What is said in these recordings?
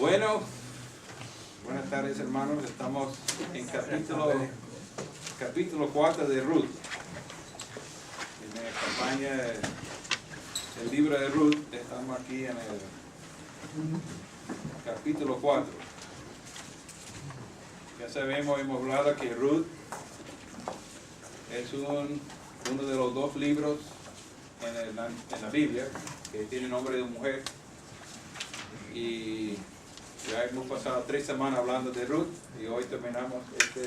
Bueno, buenas tardes hermanos, estamos en capítulo 4 de Ruth. Me acompaña el libro de Ruth, estamos aquí en el capítulo 4. Ya sabemos, hemos hablado que Ruth es uno de los dos libros en la Biblia que tiene nombre de mujer. Y ya hemos pasado 3 semanas hablando de Ruth y hoy terminamos esta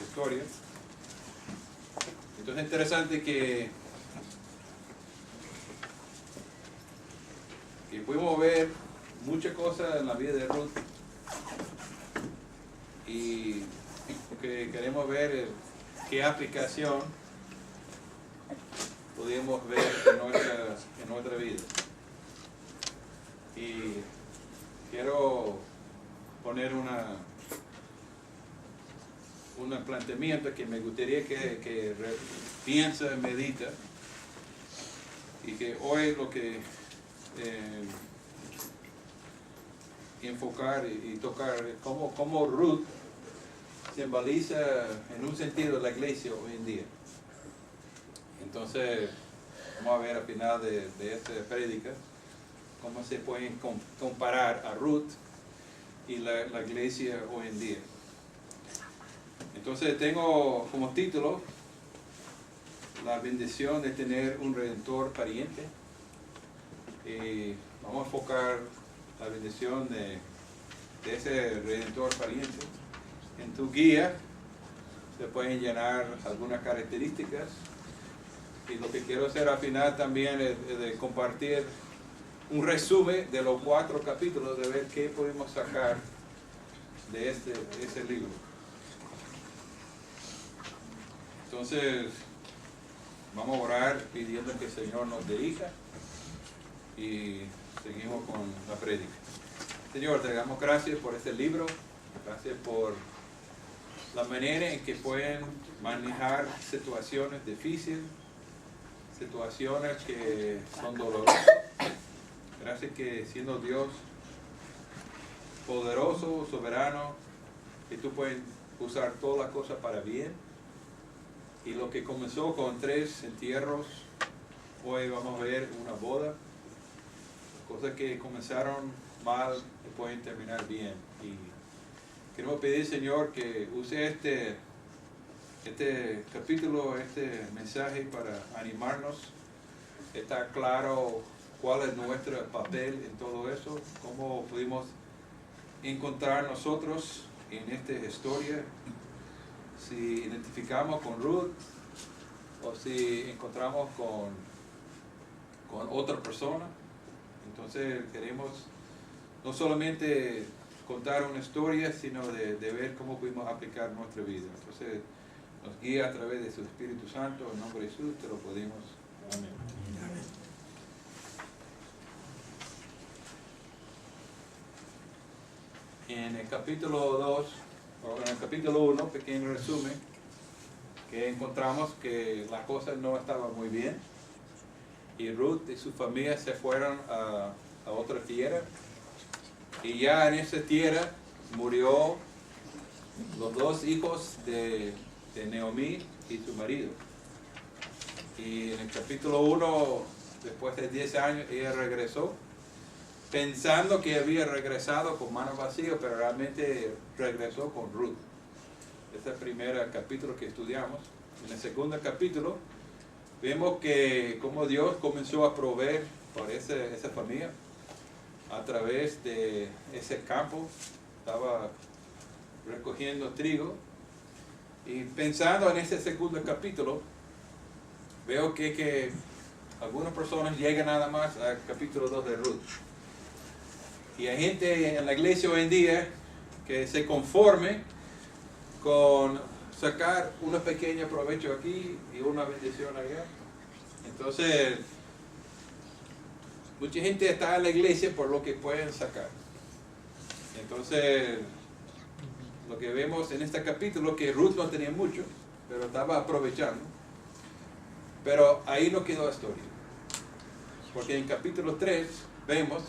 historia. Entonces es interesante que pudimos ver muchas cosas en la vida de Ruth y que queremos ver qué aplicación podemos ver en nuestra vida. Y quiero poner un planteamiento que me gustaría que piensa, medita, y que hoy lo que enfocar y tocar es cómo Ruth simboliza en un sentido la iglesia hoy en día. Entonces vamos a ver al final de esta prédica cómo se pueden comparar a Ruth y la iglesia hoy en día. Entonces tengo como título la bendición de tener un redentor pariente. Y vamos a enfocar la bendición de ese redentor pariente. En tu guía se pueden llenar algunas características. Y lo que quiero hacer al final también es de compartir un resumen de los 4 capítulos, de ver qué podemos sacar de ese libro. Entonces, vamos a orar pidiendo que el Señor nos dirija y seguimos con la prédica. Señor, te damos gracias por este libro, gracias por la manera en que pueden manejar situaciones difíciles, situaciones que son dolorosas. Gracias que siendo Dios poderoso, soberano, que tú puedes usar todas las cosas para bien. Y lo que comenzó con 3 entierros, hoy vamos a ver una boda. Cosas que comenzaron mal y pueden terminar bien. Y queremos pedir, Señor, que use este capítulo, este mensaje para animarnos. Está claro cuál es nuestro papel en todo eso, cómo pudimos encontrar nosotros en esta historia, si identificamos con Ruth o si encontramos con otra persona. Entonces queremos no solamente contar una historia, sino de ver cómo pudimos aplicar nuestra vida. Entonces nos guía a través de su Espíritu Santo, en nombre de Jesús te lo pedimos. Amén. En el capítulo 2, o en el capítulo 1, pequeño resumen, que encontramos que las cosas no estaban muy bien y Ruth y su familia se fueron a otra tierra, y ya en esa tierra murió los 2 hijos de Naomi y su marido. Y en el capítulo 1, después de 10 años, ella regresó pensando que había regresado con manos vacías, pero realmente regresó con Ruth. Este es el primer capítulo que estudiamos. En el segundo capítulo vemos que cómo Dios comenzó a proveer por esa familia a través de ese campo. Estaba recogiendo trigo, y pensando en este segundo capítulo veo que algunas personas llegan nada más al capítulo 2 de Ruth. Y hay gente en la iglesia hoy en día que se conforme con sacar un pequeño provecho aquí y una bendición allá. Entonces, mucha gente está en la iglesia por lo que pueden sacar. Entonces, lo que vemos en este capítulo, que Ruth no tenía mucho, pero estaba aprovechando. Pero ahí no quedó la historia. Porque en capítulo 3 vemos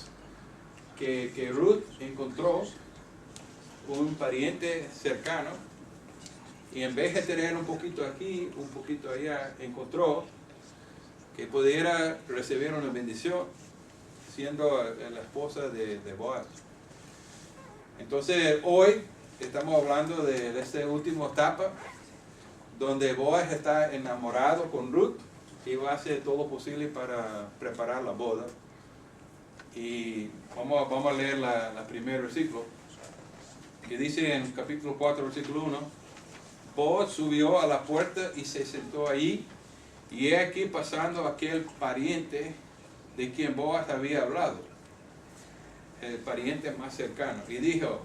que Ruth encontró un pariente cercano y en vez de tener un poquito aquí, un poquito allá, encontró que pudiera recibir una bendición siendo la esposa de Boaz. Entonces hoy estamos hablando de esta última etapa donde Boaz está enamorado con Ruth y va a hacer todo lo posible para preparar la boda. Y vamos a leer la primer versículo, que dice en capítulo 4, versículo 1, Boaz subió a la puerta y se sentó allí, y he aquí pasando aquel pariente de quien Boaz había hablado, el pariente más cercano, y dijo,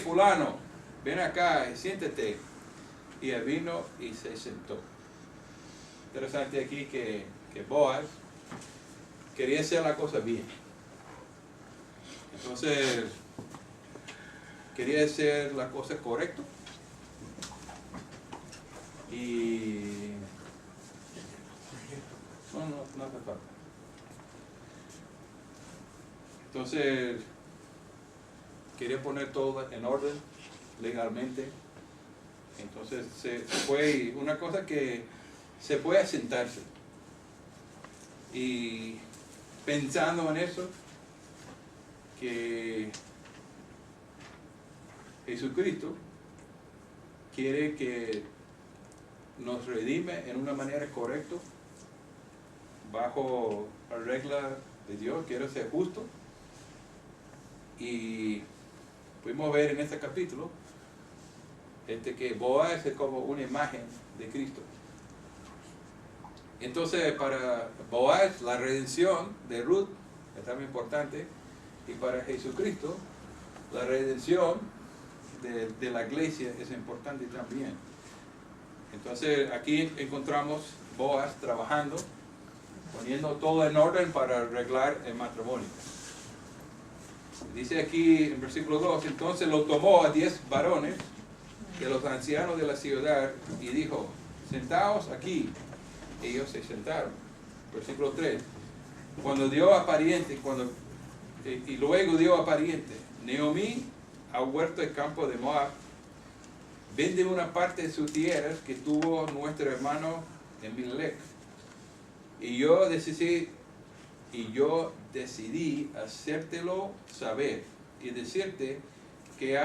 fulano, ven acá y siéntate. Y él vino y se sentó. Interesante aquí que Boaz quería hacer la cosa bien. Entonces, quería hacer la cosa correcta. Y no hace falta. Entonces, quería poner todo en orden legalmente. Entonces fue una cosa que se puede sentarse. Y pensando en eso, que Jesucristo quiere que nos redime en una manera correcta, bajo la regla de Dios, quiere ser justo. Y pudimos ver en este capítulo que Boaz es como una imagen de Cristo. Entonces para Boaz la redención de Ruth es también importante, y para Jesucristo la redención de la iglesia es importante también. Entonces aquí encontramos Boaz trabajando, poniendo todo en orden para arreglar el matrimonio. Dice aquí en versículo 2, entonces lo tomó a 10 varones de los ancianos de la ciudad y dijo, sentaos aquí. Ellos se sentaron. Versículo 3, cuando dio a pariente, y luego dio a pariente, Noemí ha huerto el campo de Moab, vende una parte de sus tierras que tuvo nuestro hermano Elimelech. Y yo decidí hacértelo saber y decirte que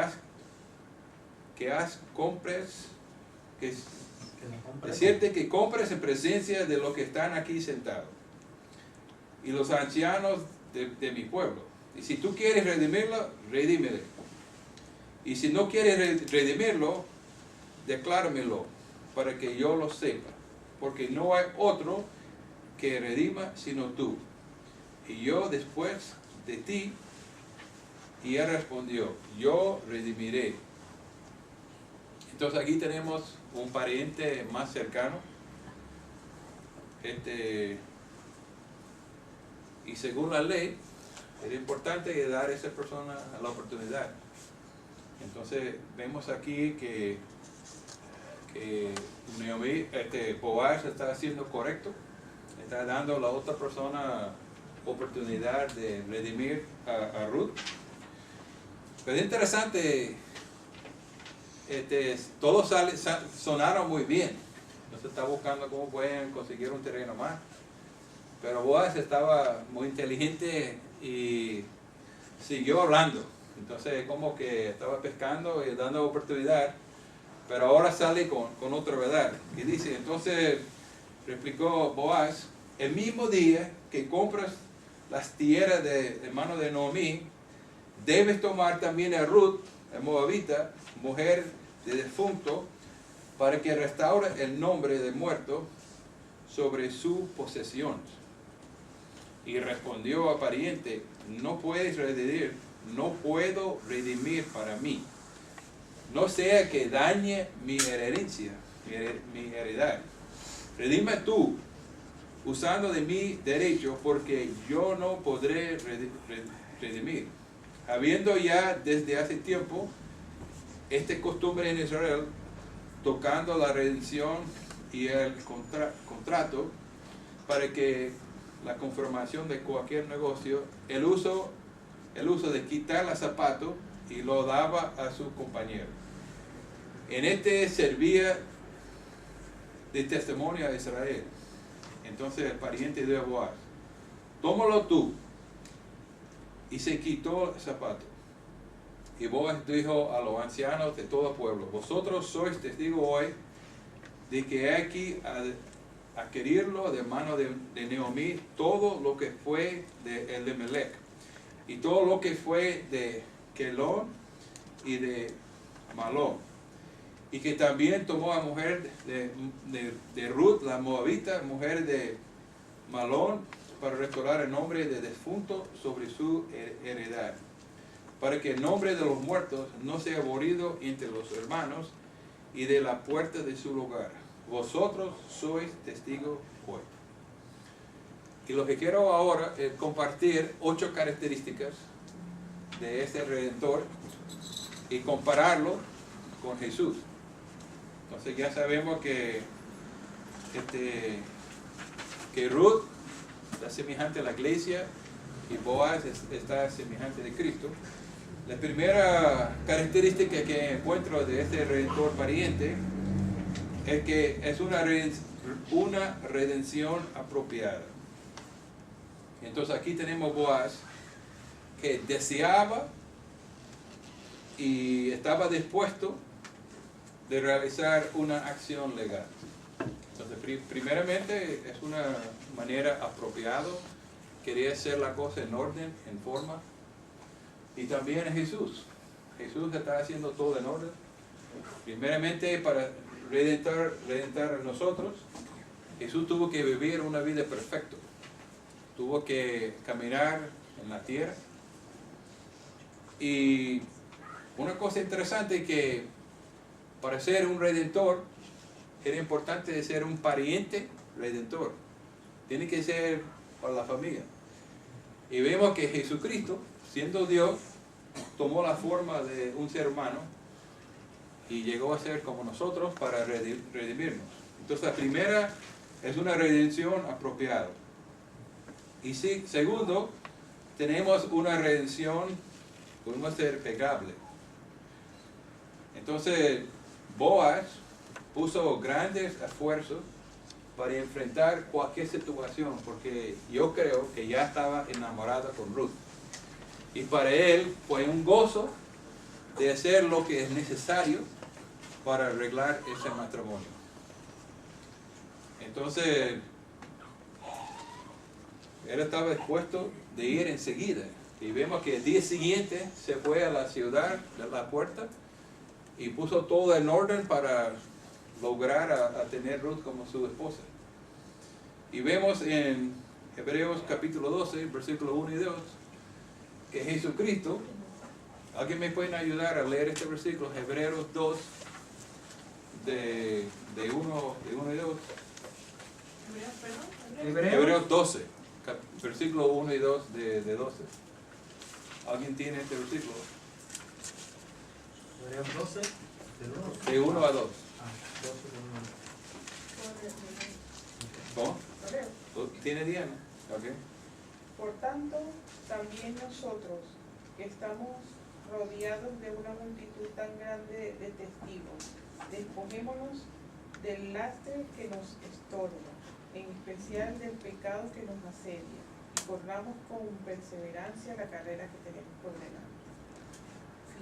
compres en presencia de los que están aquí sentados y los ancianos de mi pueblo. Y si tú quieres redimirlo, redímelo. Y si no quieres redimirlo, decláramelo para que yo lo sepa, porque no hay otro que redima sino tú, y yo después de ti. Y él respondió, yo redimiré. Entonces aquí tenemos un pariente más cercano, y según la ley era importante dar a esa persona la oportunidad. Entonces vemos aquí que Boaz está haciendo correcto, está dando a la otra persona oportunidad de redimir a Ruth. Pero es interesante, todos sonaron muy bien. No se está buscando cómo pueden conseguir un terreno más. Pero Boaz estaba muy inteligente y siguió hablando. Entonces como que estaba pescando y dando oportunidad, pero ahora sale con otra verdad. Y dice, entonces replicó Boaz, el mismo día que compras las tierras de hermano de Noemí, debes tomar también a Ruth, la moabita, mujer de defunto, para que restaure el nombre de muerto sobre sus posesiones. Y respondió a pariente, no puedes redimir, no puedo redimir para mí, no sea que dañe mi herencia, mi heredad. Redime tú, usando de mi derecho, porque yo no podré redimir. Habiendo ya desde hace tiempo esta costumbre en Israel, tocando la redención y el contrato, para que la confirmación de cualquier negocio, el uso el uso de quitar el zapato y lo daba a su compañero. En este servía de testimonio a Israel. Entonces el pariente de Boaz, tómalo tú. Y se quitó el zapato. Y Boaz dijo a los ancianos de todo el pueblo, vosotros sois testigos hoy de que he aquí a adquirirlo de mano de Noemí todo lo que fue de Elimelech y todo lo que fue de Kelón y de Malón, y que también tomó a mujer de Ruth, la moabita, mujer de Malón, para restaurar el nombre de defunto sobre su heredad, para que el nombre de los muertos no sea borrado entre los hermanos y de la puerta de su lugar. Vosotros sois testigos hoy. Y lo que quiero ahora es compartir 8 características de este Redentor y compararlo con Jesús. Entonces ya sabemos que Ruth está semejante a la iglesia y Boaz está semejante de Cristo. La primera característica que encuentro de este Redentor pariente es que es una redención apropiada. Entonces aquí tenemos Boaz que deseaba y estaba dispuesto de realizar una acción legal. Entonces primeramente es una manera apropiada, quería hacer la cosa en orden, en forma. Y también Jesús está haciendo todo en orden. Primeramente para redentar a nosotros, Jesús tuvo que vivir una vida perfecta. Tuvo que caminar en la tierra. Y una cosa interesante es que para ser un redentor, era importante ser un pariente redentor. Tiene que ser para la familia. Y vemos que Jesucristo, siendo Dios, tomó la forma de un ser humano y llegó a ser como nosotros para redimirnos. Entonces la primera es una redención apropiada. Y sí, segundo, tenemos una redención, podemos ser pegable. Entonces Boaz puso grandes esfuerzos para enfrentar cualquier situación, porque yo creo que ya estaba enamorado con Ruth. Y para él fue un gozo de hacer lo que es necesario para arreglar ese matrimonio. Entonces, él estaba dispuesto de ir enseguida. Y vemos que el día siguiente se fue a la ciudad, de la puerta, y puso todo en orden para lograr a tener Ruth como su esposa. Y vemos en Hebreos capítulo 12, versículos 1 y 2, que Jesucristo, ¿alguien me puede ayudar a leer este versículo? Hebreos 2, de 1 y 2. Hebreos 12, versículo 1 y 2 de 12. ¿Alguien tiene este versículo? Hebreos 12, de 1 a 2. 12 de 1. ¿Cómo? ¿Tiene Diana? Okay. Por tanto, también nosotros, que estamos rodeados de una multitud tan grande de testigos, despojémonos del lastre que nos estorba, en especial del pecado que nos asedia, y corramos con perseverancia la carrera que tenemos por delante.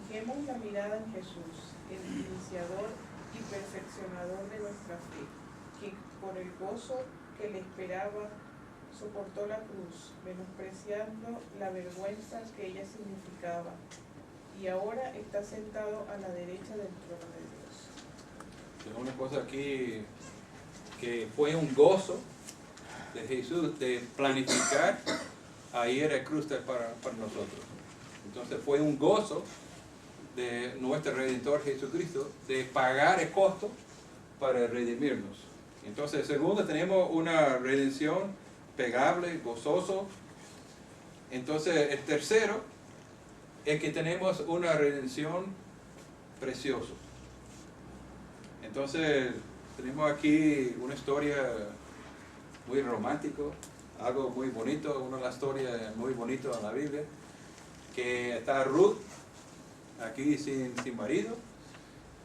Fijemos la mirada en Jesús, el iniciador y perfeccionador de nuestra fe, que por el gozo que le esperaba soportó la cruz, menospreciando la vergüenza que ella significaba, y ahora está sentado a la derecha del trono de Dios. Tengo una cosa aquí que fue un gozo de Jesús de planificar a ir a cruz para nosotros. Entonces fue un gozo de nuestro Redentor Jesucristo de pagar el costo para redimirnos. Entonces, segundo, tenemos una redención pegable, gozoso. Entonces, el tercero es que tenemos una redención preciosa. Entonces, tenemos aquí una historia muy romántica, algo muy bonito, una de las historias muy bonitas en la Biblia, que está Ruth aquí sin marido,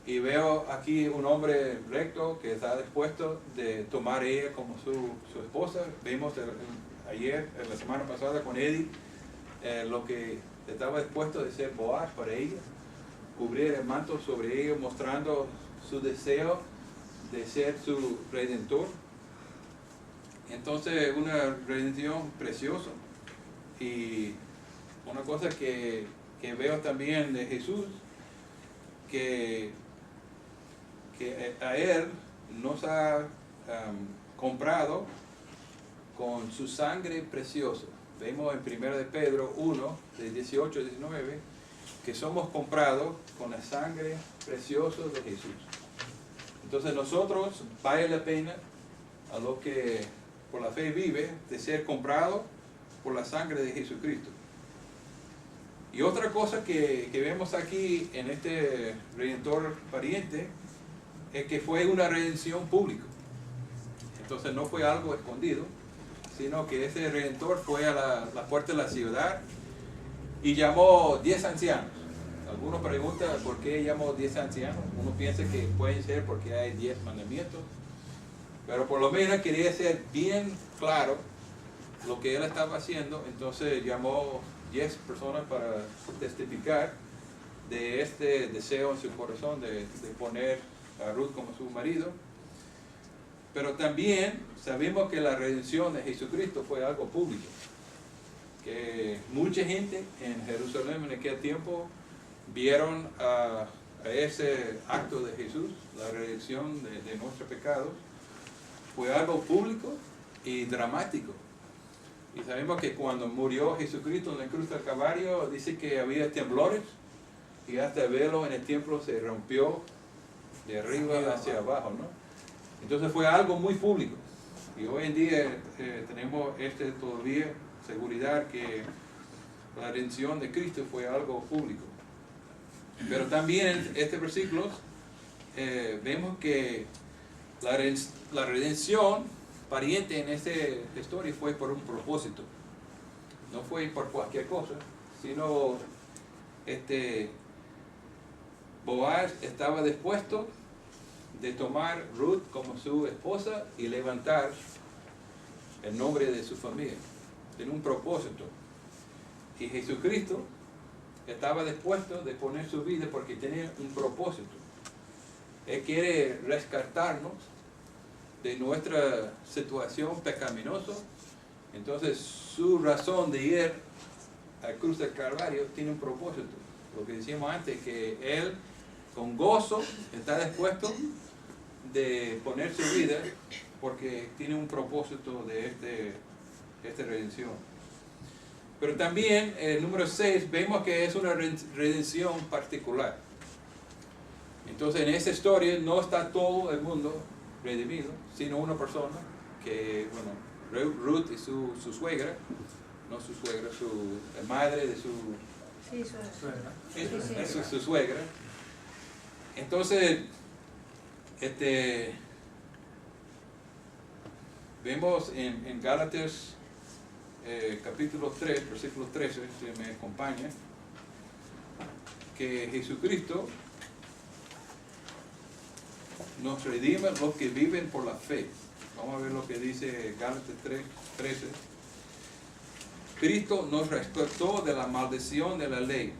y veo aquí un hombre recto que está dispuesto de tomar ella como su esposa. Vimos ayer, la semana pasada con Eddie, lo que estaba dispuesto de ser Boaz para ella, cubrir el manto sobre ella, mostrando su deseo de ser su redentor. Entonces, una redención preciosa. Y una cosa que veo también de Jesús, que a Él nos ha comprado con su sangre preciosa. Vemos en 1 de Pedro 1, de 18 a 19, que somos comprados con la sangre preciosa de Jesús. Entonces nosotros, vale la pena a los que por la fe vive, de ser comprado por la sangre de Jesucristo. Y otra cosa que vemos aquí en este redentor pariente, es que fue una redención pública. Entonces no fue algo escondido, sino que ese redentor fue a la puerta de la ciudad y llamó 10 ancianos. Algunos preguntan por qué llamó 10 ancianos. Uno piensa que pueden ser porque hay 10 mandamientos, pero por lo menos quería ser bien claro lo que él estaba haciendo. Entonces llamó 10 personas para testificar de este deseo en su corazón de poner a Ruth como su marido. Pero también sabemos que la redención de Jesucristo fue algo público, que mucha gente en Jerusalén en aquel tiempo vieron a ese acto de Jesús, la redención de nuestros pecados. Fue algo público y dramático. Y sabemos que cuando murió Jesucristo en la cruz del Calvario, dice que había temblores y hasta el velo en el templo se rompió de arriba hacia abajo, ¿no? Entonces fue algo muy público. Y hoy en día tenemos todavía seguridad que la redención de Cristo fue algo público. Pero también en este versículo vemos que la redención pariente en esta historia fue por un propósito. No fue por cualquier cosa, sino Boaz estaba dispuesto de tomar Ruth como su esposa y levantar el nombre de su familia. Tiene un propósito. Y Jesucristo estaba dispuesto de poner su vida porque tenía un propósito. Él quiere rescatarnos de nuestra situación pecaminosa. Entonces su razón de ir a la cruz del Calvario tiene un propósito. Lo que decíamos antes, que Él con gozo está dispuesto de poner su vida porque tiene un propósito de esta redención. Pero también en el número 6 vemos que es una redención particular. Entonces en esta historia no está todo el mundo redimido, sino una persona que, bueno, Ruth y su suegra, no su suegra, la madre de su suegra. Es su suegra. Entonces, vemos en Gálatas capítulo 3, versículo 13, si me acompaña, que Jesucristo nos redime los que viven por la fe. Vamos a ver lo que dice Gálatas 3, 13. Cristo nos rescató de la maldición de la ley,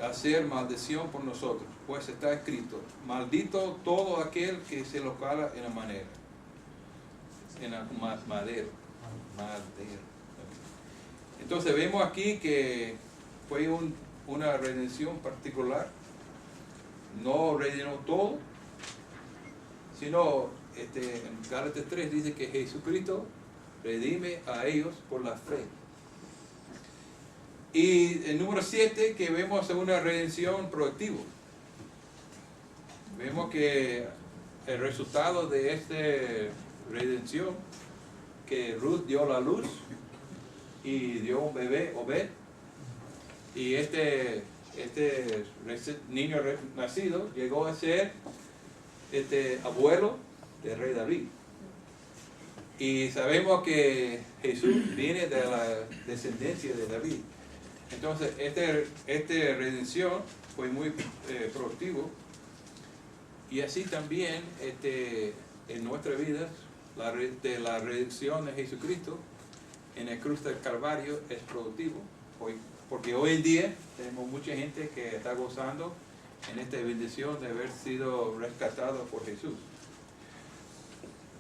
hacer maldición por nosotros, pues está escrito: maldito todo aquel que se lo cala en la madera. Entonces vemos aquí que fue una redención particular. No redimió todo, sino en Gálatas 3 dice que Jesucristo redime a ellos por la fe. Y el número 7, que vemos una redención proactiva. Vemos que el resultado de esta redención, que Ruth dio la luz y dio un bebé, Obed, y este niño nacido llegó a ser abuelo del rey David. Y sabemos que Jesús viene de la descendencia de David. Entonces, esta redención fue muy productivo. Y así también en nuestras vidas, la redención de Jesucristo en el cruz del Calvario es productivo. Porque hoy en día tenemos mucha gente que está gozando en esta bendición de haber sido rescatado por Jesús.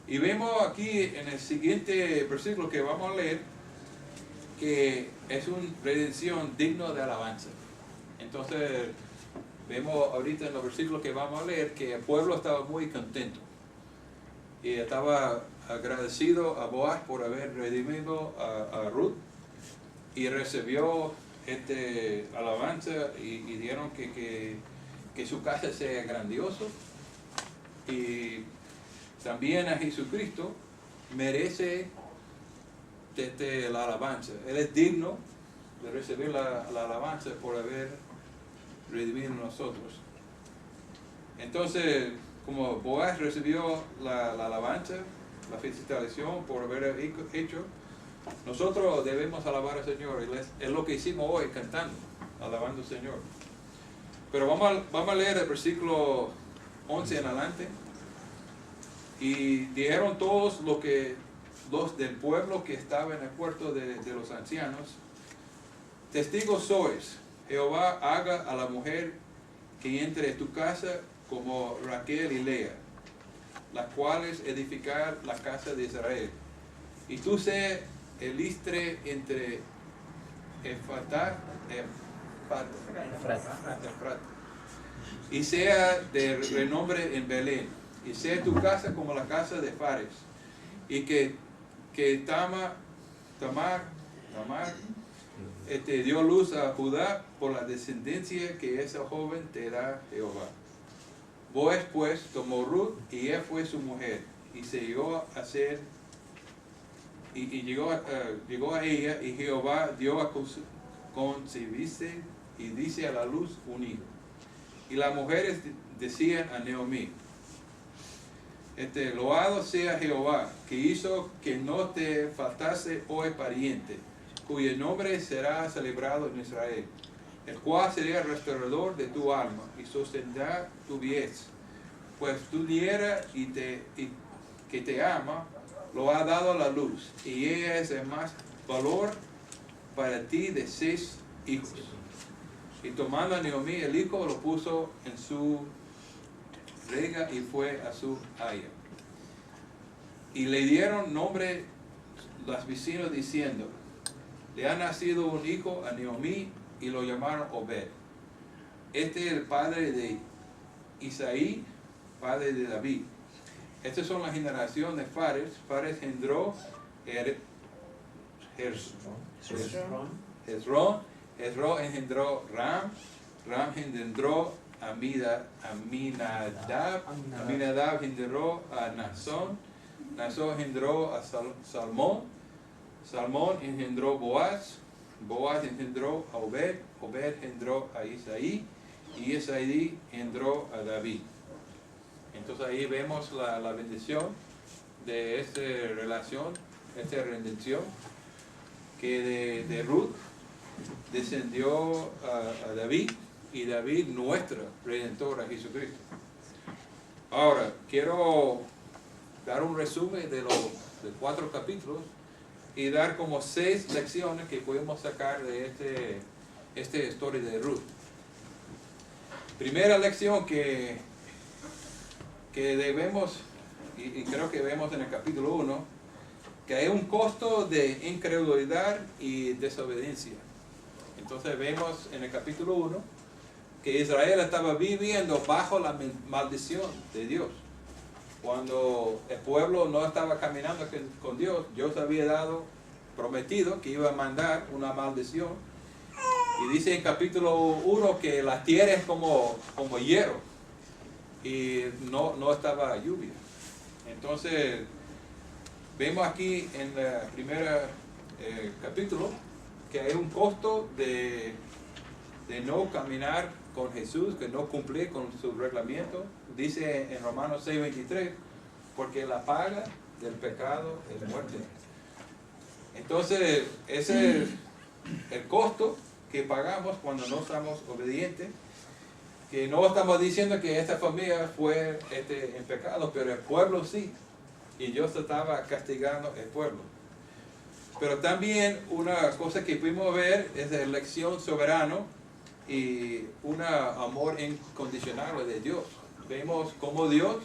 Y vemos aquí en el siguiente versículo que vamos a leer que es una redención digna de alabanza. Entonces vemos ahorita en los versículos que vamos a leer que el pueblo estaba muy contento y estaba agradecido a Boaz por haber redimido a Ruth, y recibió alabanza y dijeron que su casa sea grandioso. Y también a Jesucristo merece la alabanza. Él es digno de recibir la alabanza por haber redimido a nosotros. Entonces, como Boaz recibió la alabanza, la felicitación por haber hecho, nosotros debemos alabar al Señor. Es lo que hicimos hoy, cantando, alabando al Señor. Pero vamos a leer el versículo 11 en adelante. Y dijeron todos los del pueblo que estaba en el puerto de los ancianos: testigos sois, Jehová haga a la mujer que entre en tu casa como Raquel y Lea, las cuales edificar la casa de Israel. Y tú seas el istre entre Efrata y sea de renombre en Belén, y sea tu casa como la casa de Fares, y que Tamar dio luz a Judá por la descendencia que esa joven te da Jehová. Boaz pues tomó Ruth, y ella fue su mujer, y se llegó a ser llegó a ella, y Jehová dio a concebirse y dice a la luz un hijo. Y las mujeres decían a Noemí: loado sea Jehová, que hizo que no te faltase hoy pariente, cuyo nombre será celebrado en Israel, el cual será el restaurador de tu alma y sostendrá tu viez. Pues tu niera que te ama, lo ha dado a la luz, y ella es de más valor para ti de 6 hijos. Y tomando a Noemí el hijo, lo puso en su rega y fue a su haya. Y le dieron nombre los vecinos diciendo: le ha nacido un hijo a Noemí, y lo llamaron Obed. Este es el padre de Isaí, padre de David. Estas son las generaciones de Fares. Fares engendró Hezrón. Hezrón engendró Ram. Ram engendró Aminadab. Aminadab engendró a Naasón. Naasón engendró a Salmón. Salmón engendró Boaz. Boaz engendró a Obed. Obed engendró a Isaí. Y Isaí engendró a David. Entonces ahí vemos la bendición de esta relación, esta redención, que de Ruth descendió a David, y David nuestro redentor, a Jesucristo. Ahora, quiero dar un resumen de 4 capítulos y dar como 6 lecciones que podemos sacar de esta historia de Ruth. Primera lección que debemos, y creo que vemos en el capítulo 1, que hay un costo de incredulidad y desobediencia. Entonces vemos en el capítulo 1 que Israel estaba viviendo bajo la maldición de Dios. Cuando el pueblo no estaba caminando con Dios, Dios había prometido que iba a mandar una maldición. Y dice en capítulo 1 que la tierra es como hierro, y no estaba lluvia. Entonces vemos aquí en el primer capítulo que hay un costo de no caminar con Jesús, que no cumplir con su reglamento. Dice en Romanos 6:23, porque la paga del pecado es muerte. Entonces ese es el costo que pagamos cuando no somos obedientes. Que no estamos diciendo que esta familia fue en pecado, pero el pueblo sí. Y Dios estaba castigando el pueblo. Pero también una cosa que pudimos ver es la elección soberana y un amor incondicional de Dios. Vemos cómo Dios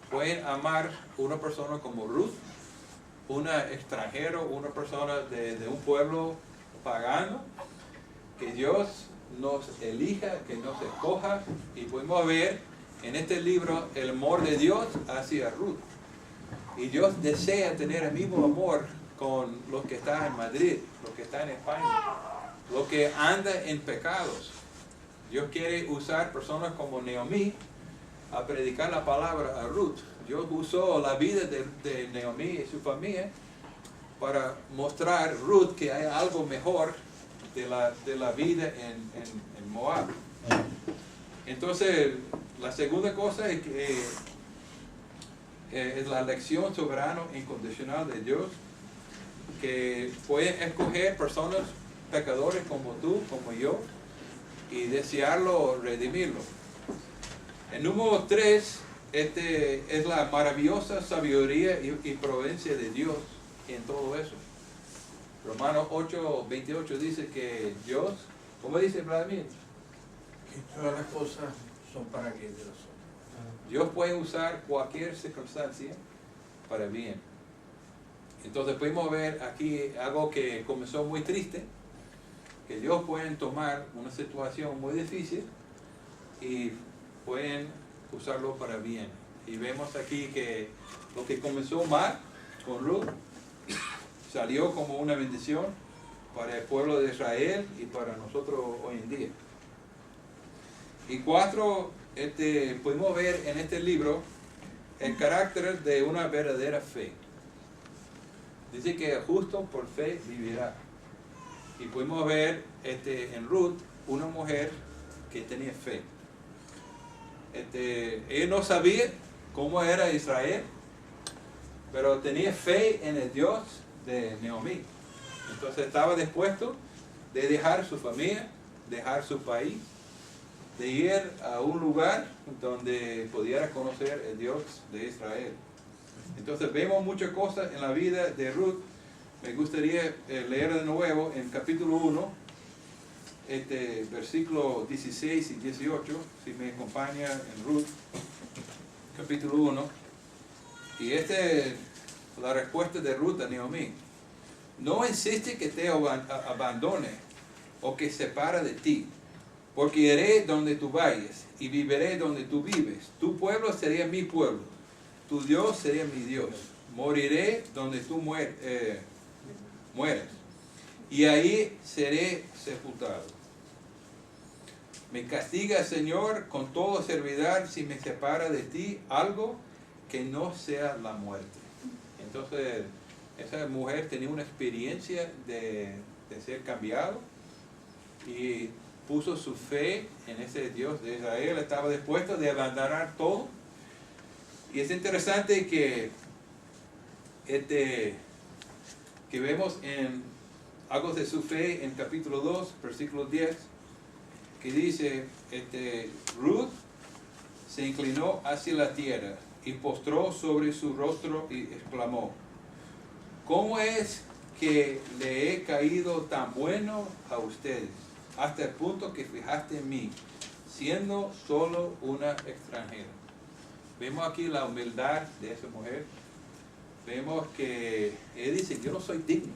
puede amar a una persona como Ruth, una extranjero, una persona de un pueblo pagano, que Dios nos elija, que nos escoja, y podemos ver en este libro el amor de Dios hacia Ruth. Y Dios desea tener el mismo amor con los que están en Madrid, los que están en España, los que andan en pecados. Dios quiere usar personas como Naomi a predicar la palabra a Ruth. Dios usó la vida de Naomi y su familia para mostrar a Ruth que hay algo mejor de la vida en Moab. Entonces, la segunda cosa es que es la elección soberana e incondicional de Dios, que puede escoger personas pecadores como tú, como yo, y desearlo, redimirlo. El número 3 es la maravillosa sabiduría y providencia de Dios en todo eso. Romanos 8:28 dice que Dios, ¿cómo dice Vladimir? Que todas las cosas son para que de nosotros. Dios puede usar cualquier circunstancia para bien. Entonces pudimos ver aquí algo que comenzó muy triste, que Dios puede tomar una situación muy difícil y pueden usarlo para bien. Y vemos aquí que lo que comenzó mal con Ruth salió como una bendición para el pueblo de Israel y para nosotros hoy en día. Y 4, podemos ver en este libro el carácter de una verdadera fe. Dice que el justo por fe vivirá. Y pudimos ver en Ruth una mujer que tenía fe. Ella no sabía cómo era Israel, pero tenía fe en el Dios de Naomi. Entonces estaba dispuesto de dejar su familia, dejar su país, de ir a un lugar donde pudiera conocer el Dios de Israel. Entonces vemos muchas cosas en la vida de Ruth. Me gustaría leer de nuevo en capítulo 1, versículos 16 y 18, si me acompaña en Ruth, capítulo 1. Y es la respuesta de Ruth a Naomi. No insiste que te abandone o que separe de ti, porque iré donde tú vayas y viviré donde tú vives. Tu pueblo sería mi pueblo, tu Dios sería mi Dios. Moriré donde tú mueras, y ahí seré sepultado. Me castiga, Señor, con toda servidumbre si me separa de ti algo que no sea la muerte. Entonces, esa mujer tenía una experiencia de ser cambiado y puso su fe en ese Dios de Israel. Estaba dispuesto de abandonar todo. Y es interesante que vemos en algo de su fe en capítulo 2, versículo 10, que dice, Ruth se inclinó hacia la tierra y postró sobre su rostro y exclamó, ¿cómo es que le he caído tan bueno a ustedes, hasta el punto que fijaste en mí, siendo solo una extranjera? Vemos aquí la humildad de esa mujer. Vemos que él dice, yo no soy digno.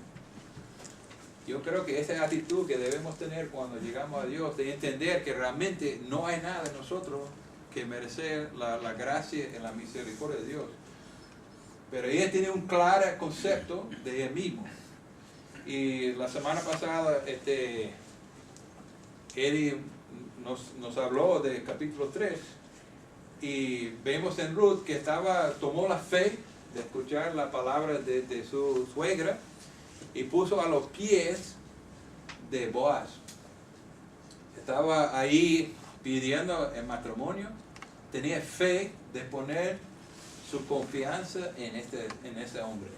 Yo creo que esa es la actitud que debemos tener cuando llegamos a Dios, de entender que realmente no hay nada en nosotros que merecer la gracia y la misericordia de Dios. Pero ella tiene un claro concepto de ella misma. Y la semana pasada, Eddie nos habló de capítulo 3, y vemos en Ruth que tomó la fe de escuchar la palabra de su suegra y puso a los pies de Boaz. Estaba ahí pidiendo el matrimonio, tenía fe de poner su confianza en ese hombre.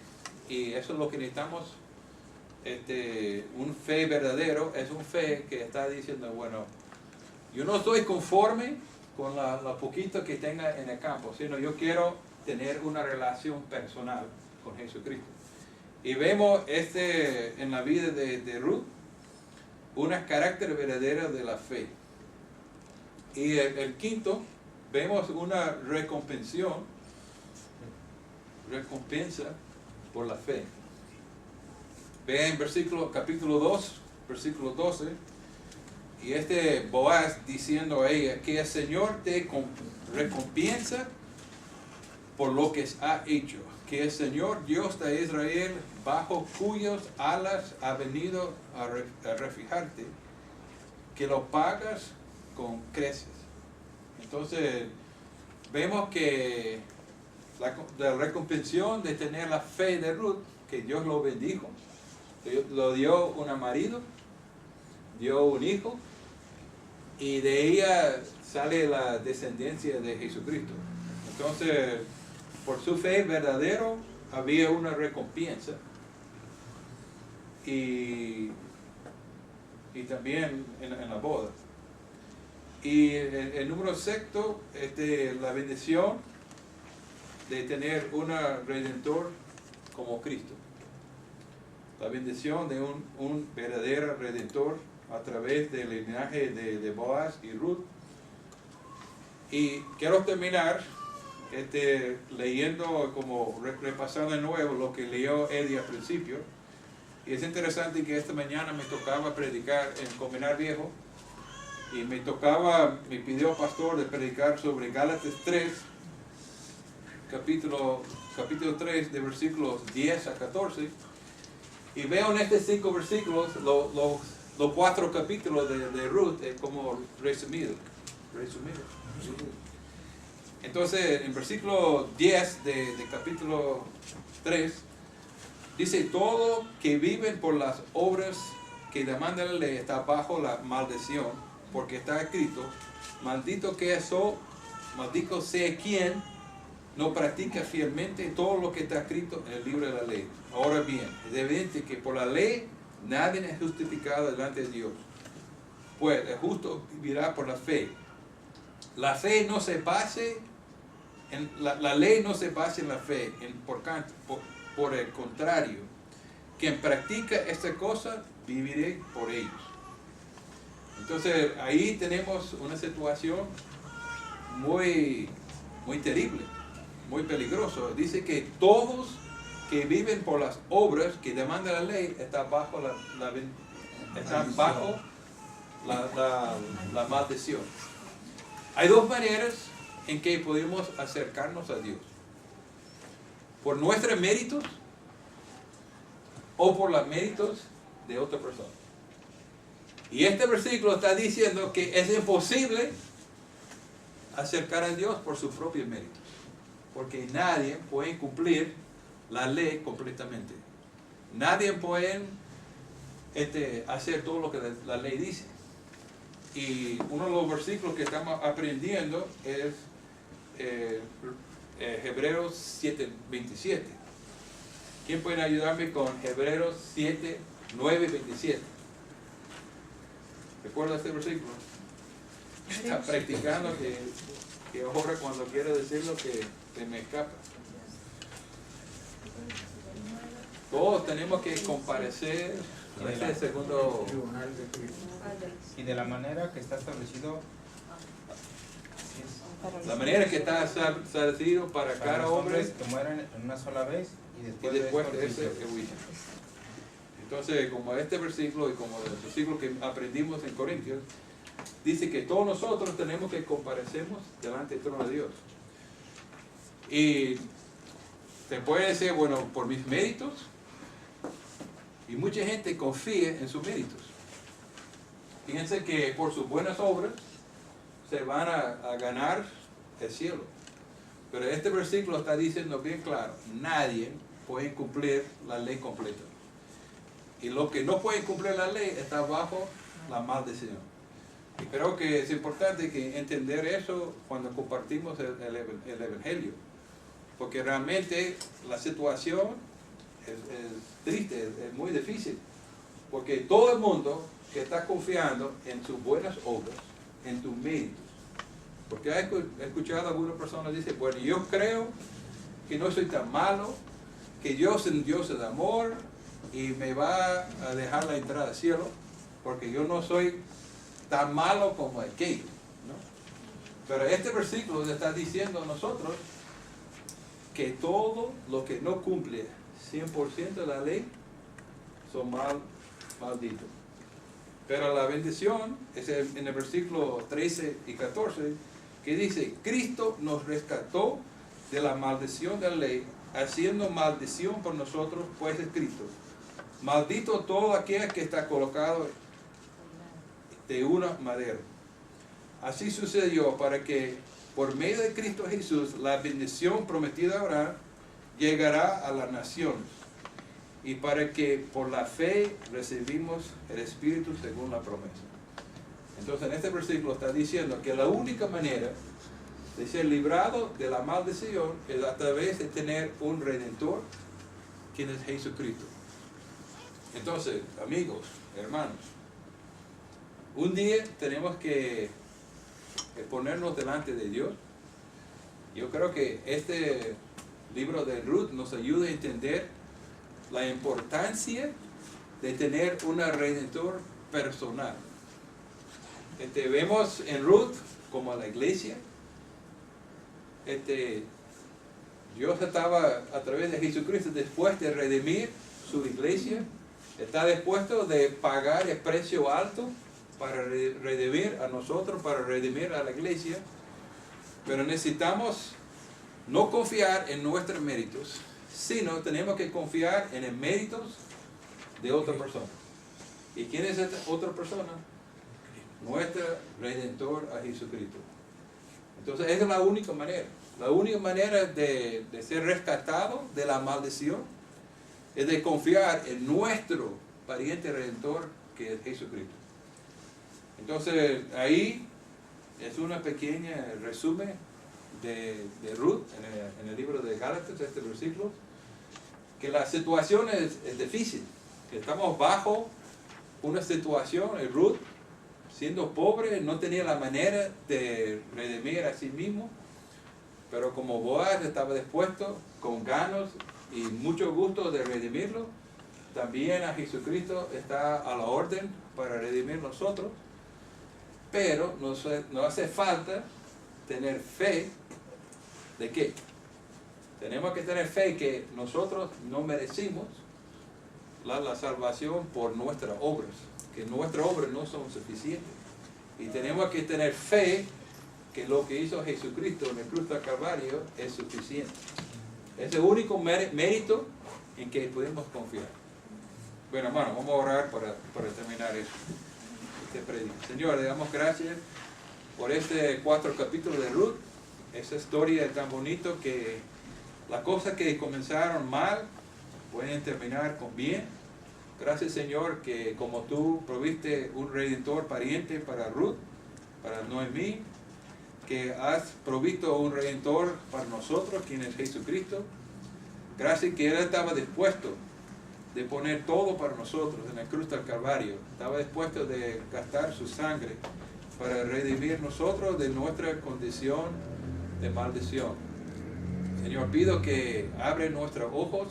Y eso es lo que necesitamos un fe verdadero es un fe que está diciendo, bueno, yo no estoy conforme con lo poquito que tenga en el campo, sino yo quiero tener una relación personal con Jesucristo. Y vemos en la vida de Ruth, un carácter verdadero de la fe. Y el quinto, vemos una recompensa por la fe. Vean capítulo 2, versículo 12, y Boaz diciendo a ella, que el Señor te recompensa por lo que ha hecho, que el Señor Dios de Israel, bajo cuyas alas ha venido a refugiarte, que lo pagas con creces. Entonces, vemos que la recompensa de tener la fe de Ruth, que Dios lo bendijo, lo dio un marido, dio un hijo, y de ella sale la descendencia de Jesucristo. Entonces, por su fe verdadero había una recompensa, y también en la boda. Y el número sexto, la bendición de tener un redentor como Cristo. La bendición de un verdadero redentor a través del linaje de Boaz y Ruth. Y quiero terminar leyendo, como repasando de nuevo lo que leyó Eddie al principio. Y es interesante que esta mañana me tocaba predicar en Combinar Viejo, y me pidió el pastor de predicar sobre Gálatas 3, capítulo 3, de versículos 10 a 14, y veo en estos 5 versículos los 4 capítulos de Ruth como resumido. Entonces, en versículo 10 de capítulo 3, dice, todo que viven por las obras que demanda la ley está bajo la maldición, porque está escrito, maldito sea quien no practica fielmente todo lo que está escrito en el libro de la ley. Ahora bien, es evidente que por la ley nadie es justificado delante de Dios, pues el justo vivirá por la fe. La fe no se base en la ley, no se basa en la fe, por el contrario, quien practica esta cosa viviré por ellos. Entonces ahí tenemos una situación muy terrible, muy peligrosa. Dice que todos que viven por las obras que demanda la ley están bajo la maldición. Hay dos maneras en que podemos acercarnos a Dios: por nuestros méritos o por los méritos de otra persona. Y este versículo está diciendo que es imposible acercar a Dios por sus propios méritos, porque nadie puede cumplir la ley completamente. Nadie puede hacer todo lo que la ley dice. Y uno de los versículos que estamos aprendiendo es Hebreos 7:27. ¿Quién puede ayudarme con Hebreos 7:9-27? ¿Recuerda este versículo? Está practicando que ahora cuando quiero decirlo que se me escapa. Todos tenemos que comparecer a este segundo tribunal de Cristo. Y de la manera que está establecido, la manera que está establecido para para cada los hombre, hombres que mueran en una sola vez y y después, después de de esto, ese el juicio. Entonces, como este versículo y como el versículo que aprendimos en Corintios, dice que todos nosotros tenemos que comparecemos delante del trono de Dios. Y se puede decir, bueno, por mis méritos, y mucha gente confía en sus méritos. Piensa que por sus buenas obras se van a ganar el cielo. Pero este versículo está diciendo bien claro, nadie puede cumplir la ley completa. Y lo que no puede cumplir la ley está bajo la maldición. Y creo que es importante que entender eso cuando compartimos el Evangelio. Porque realmente la situación triste, es muy difícil, porque todo el mundo que está confiando en sus buenas obras, en tus méritos, porque he escuchado a algunas personas decir, bueno, yo creo que no soy tan malo, que Dios es un Dios de amor y me va a dejar la entrada al cielo, porque yo no soy tan malo como aquello, ¿no? Pero este versículo está diciendo a nosotros que todo lo que no cumple 100% de la ley son malditos. Pero la bendición es en el versículo 13 y 14 que dice, Cristo nos rescató de la maldición de la ley, haciendo maldición por nosotros, pues escrito, maldito todo aquel que está colocado de una madera. Así sucedió para que por medio de Cristo Jesús la bendición prometida a Abraham llegará a las naciones, y para que por la fe recibimos el Espíritu según la promesa. Entonces en este versículo está diciendo que la única manera de ser librado de la maldición es a través de tener un Redentor, quien es Jesucristo. Entonces, amigos, hermanos, un día tenemos que ponernos delante de Dios. Yo creo que este libro de Ruth nos ayuda a entender la importancia de tener un Redentor personal. Vemos en Ruth como la iglesia. Dios estaba a través de Jesucristo después de redimir su iglesia. Está dispuesto de pagar el precio alto para redimir a nosotros, para redimir a la iglesia. Pero necesitamos no confiar en nuestros méritos, sino tenemos que confiar en los méritos de otra persona. ¿Y quién es esta otra persona? Nuestro Redentor a Jesucristo. Entonces esa es la única manera. La única manera de ser rescatado de la maldición es de confiar en nuestro pariente Redentor, que es Jesucristo. Entonces ahí es una pequeña resumen de Ruth en el libro de Gálatas, este versículo, que la situación es difícil, que estamos bajo una situación. Ruth, siendo pobre, no tenía la manera de redimir a sí mismo, pero como Boaz estaba dispuesto con ganas y mucho gusto de redimirlo, también a Jesucristo está a la orden para redimir nosotros. Pero nos hace falta tener fe. ¿De qué? Tenemos que tener fe que nosotros no merecimos la salvación por nuestras obras, que nuestras obras no son suficientes. Y tenemos que tener fe que lo que hizo Jesucristo en el cruz del Calvario es suficiente. Es el único mérito en que podemos confiar. Bueno, hermano, vamos a orar para terminar esto. Señor, le damos gracias por 4 capítulos de Ruth, esa historia tan bonita que las cosas que comenzaron mal pueden terminar con bien. Gracias, Señor, que como tú proviste un redentor pariente para Ruth, para Noemí, que has provisto un redentor para nosotros, quien es Jesucristo. Gracias que Él estaba dispuesto de poner todo para nosotros en el cruz del Calvario. Estaba dispuesto de gastar su sangre para redimir nosotros de nuestra condición de maldición. Señor, pido que abre nuestros ojos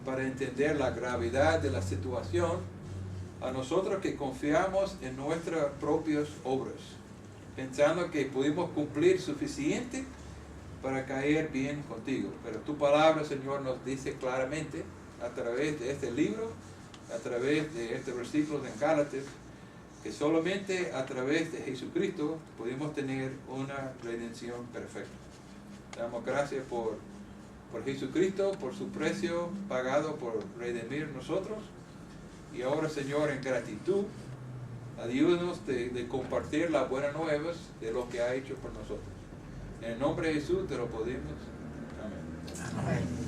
para entender la gravedad de la situación, a nosotros que confiamos en nuestras propias obras, pensando que pudimos cumplir suficiente para caer bien contigo. Pero tu palabra, Señor, nos dice claramente, a través de este libro, a través de este versículo de Gálatas, que solamente a través de Jesucristo podemos tener una redención perfecta. Damos gracias por Jesucristo, por su precio pagado por redimir nosotros. Y ahora, Señor, en gratitud, ayúdanos de compartir las buenas nuevas de lo que ha hecho por nosotros. En el nombre de Jesús te lo pedimos. Amén. Amén.